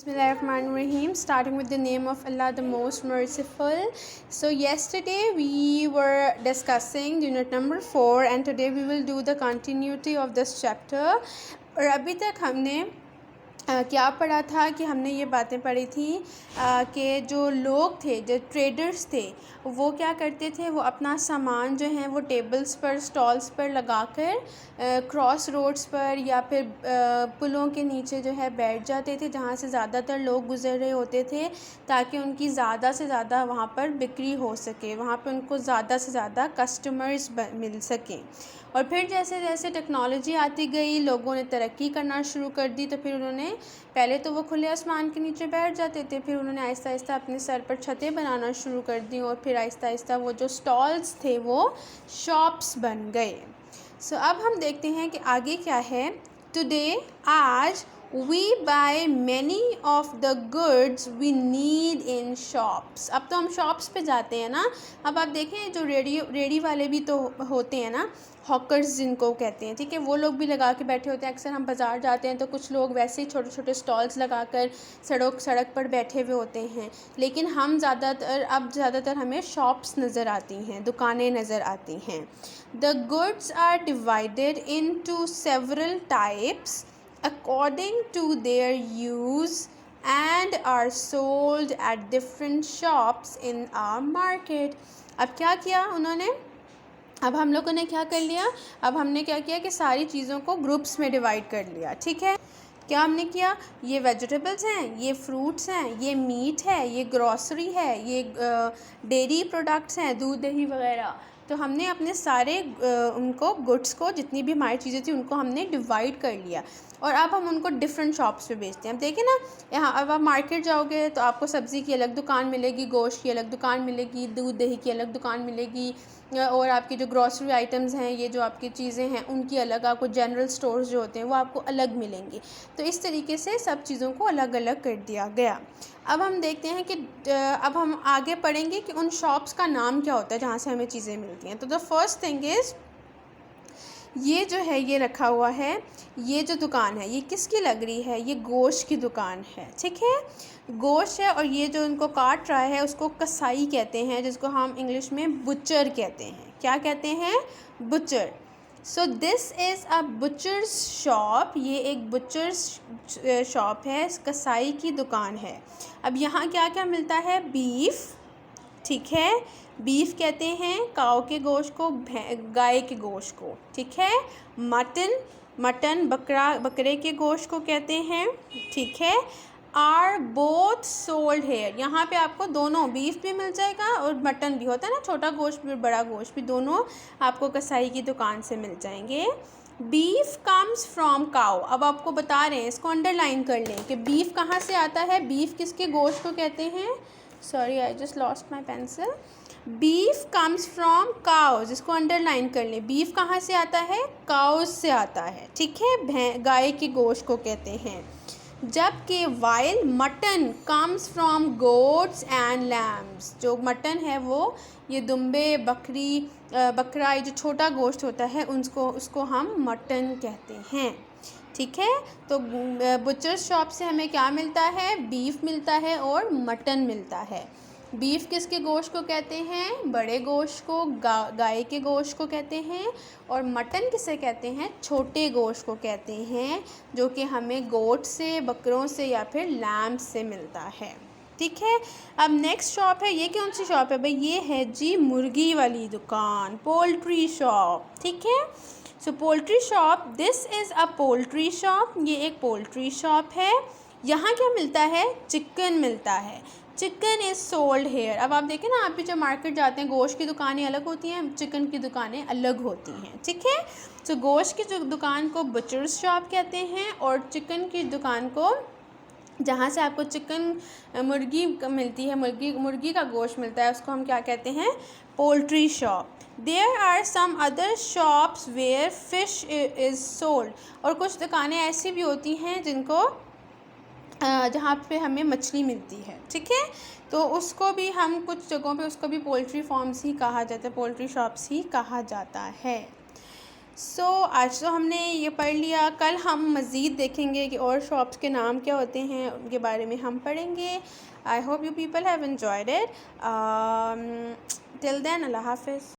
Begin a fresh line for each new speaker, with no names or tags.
Bismillahirrahmanirrahim, starting with the name of Allah, the most merciful. So yesterday we were discussing unit number 4 and today we will do the continuity of this chapter. और अभी तक हमने क्या पढ़ा था कि हमने ये बातें पढ़ी थी कि जो लोग थे, जो ट्रेडर्स थे, वो क्या करते थे, वो अपना सामान जो है वो टेबल्स पर, स्टॉल्स पर लगाकर क्रॉस रोड्स पर या फिर पुलों के नीचे जो है बैठ जाते थे जहाँ से ज़्यादातर लोग गुज़र रहे होते थे, ताकि उनकी ज़्यादा से ज़्यादा वहाँ पर बिक्री हो सके, वहाँ पर उनको ज़्यादा से ज़्यादा कस्टमर्स मिल सकें। और फिर जैसे जैसे टेक्नोलॉजी आती गई, लोगों ने तरक्की करना शुरू कर दी, तो फिर उन्होंने पहले तो वो खुले आसमान के नीचे बैठ जाते थे, फिर उन्होंने आहिस्ता आहिस्ता अपने सर पर छतें बनाना शुरू कर दी और फिर आहिस्ता आहिस्ता वो जो स्टॉल्स थे वो शॉप्स बन गए। सो अब हम देखते हैं कि आगे क्या है। टुडे, आज, we buy many of the goods we need in shops. अब तो हम शॉप्स पे जाते हैं ना। अब आप देखें जो रेडी वाले भी तो होते हैं ना, हॉकर्स जिनको कहते हैं, ठीक है, वो लोग भी लगा के बैठे होते हैं। अक्सर हम बाज़ार जाते हैं तो कुछ लोग वैसे ही छोटे छोटे स्टॉल्स लगाकर सड़क पर बैठे हुए होते हैं, लेकिन हम ज़्यादातर हमें शॉप्स नज़र आती हैं, दुकानें नज़र आती हैं। The goods are divided into several types according to their use and are sold at different shops in our market। अब क्या किया उन्होंने, अब हम लोगों ने क्या कर लिया, अब हमने क्या किया कि सारी चीज़ों को ग्रुप्स में डिवाइड कर लिया। ठीक है, क्या हमने किया, ये वेजिटेबल्स हैं, ये फ्रूट्स हैं, ये मीट है, ये ग्रॉसरी है, ये डेयरी प्रोडक्ट्स हैं, दूध दही वगैरह। तो हमने अपने सारे उनको गुड्स को, जितनी भी हमारी चीज़ें थी उनको हमने डिवाइड कर लिया और अब हम उनको डिफरेंट शॉप्स पे बेचते हैं। अब देखिए ना, यहाँ अब आप मार्केट जाओगे तो आपको सब्ज़ी की अलग दुकान मिलेगी, गोश्त की अलग दुकान मिलेगी, दूध दही की अलग दुकान मिलेगी, और आपकी जो ग्रॉसरी आइटम्स हैं, ये जो आपकी चीज़ें हैं उनकी अलग, आपको जनरल स्टोर्स जो होते हैं वो आपको अलग मिलेंगे। तो इस तरीके से सब चीज़ों को अलग अलग कर दिया गया। अब हम देखते हैं कि अब हम आगे पढ़ेंगे कि उन शॉप्स का नाम क्या होता है जहाँ से हमें चीज़ें मिलती हैं। तो द फर्स्ट थिंग इज़, ये जो है ये रखा हुआ है, ये जो दुकान है ये किसकी लग रही है, ये गोश्त की दुकान है। ठीक है, गोश्त है और ये जो इनको काट रहा है उसको कसाई कहते हैं, जिसको हम इंग्लिश में बुचर कहते हैं। क्या कहते हैं, butcher. So this is a butchers shop, ये एक बुचर्स शॉप है, कसाई की दुकान है। अब यहाँ क्या क्या मिलता है, बीफ, ठीक है, बीफ कहते हैं काऊ के गोश्त को, गाय के गोश्त को, ठीक है। मटन बकरे के गोश्त को कहते हैं, ठीक है। आर बोथ सोल्ड हेयर, यहाँ पे आपको दोनों, बीफ भी मिल जाएगा और मटन भी होता है ना, छोटा गोश्त भी बड़ा गोश्त भी, दोनों आपको कसाई की दुकान से मिल जाएंगे। बीफ कम्स फ्रॉम काऊ, अब आपको बता रहे हैं, इसको अंडरलाइन कर लें कि बीफ कहाँ से आता है, बीफ किसके गोश्त को कहते हैं। Sorry, I just lost my pencil. Beef comes from cows, इसको अंडरलाइन कर लें, बीफ कहाँ से आता है, काउज से आता है, ठीक है, गाय के गोश्त को कहते हैं। जबकि while mutton comes from goats and lambs, जो मटन है वो ये दुम्बे, बकरा, ये जो छोटा गोश्त होता है उसको हम मटन कहते हैं। ठीक है, तो बुचर शॉप से हमें क्या मिलता है, बीफ मिलता है और मटन मिलता है। बीफ किसके गोश्त को कहते हैं, बड़े गोश्त को, गाय के गोश्त को कहते हैं, और मटन किसे कहते हैं, छोटे गोश्त को कहते हैं, जो कि हमें गोट से, बकरों से या फिर लैम्ब से मिलता है। ठीक है, अब नेक्स्ट शॉप है, ये कौन सी शॉप है भाई, ये है जी मुर्गी वाली दुकान, पोल्ट्री शॉप। ठीक है, so poultry shop, this is a poultry shop, ये एक पोल्ट्री शॉप है। यहाँ क्या मिलता है, चिकन मिलता है, चिकन इज़ सोल्ड हेयर। अब आप देखें ना, आप भी जब मार्केट जाते हैं, गोश्त की दुकानें अलग होती हैं, चिकन की दुकानें अलग होती हैं। ठीक है, तो गोश्त की जो दुकान को बुचर्स शॉप कहते हैं और चिकन की दुकान को, जहाँ से आपको चिकन, मुर्गी मिलती है, मुर्गी का गोश्त मिलता है, उसको हम क्या कहते हैं, poultry shop. There are some other shops where fish is sold, और कुछ दुकानें ऐसी भी होती हैं जिनको जहाँ पे हमें मछली मिलती है। ठीक है, तो उसको भी हम कुछ जगहों पे उसको भी पोल्ट्री फार्म्स ही कहा जाता है, पोल्ट्री शॉप्स ही कहा जाता है। सो आज तो हमने ये पढ़ लिया, कल हम मज़ीद देखेंगे कि और शॉप्स के नाम क्या होते हैं, उनके बारे में हम पढ़ेंगे. I hope you people have enjoyed it. Till then, अल्लाह हाफिज़.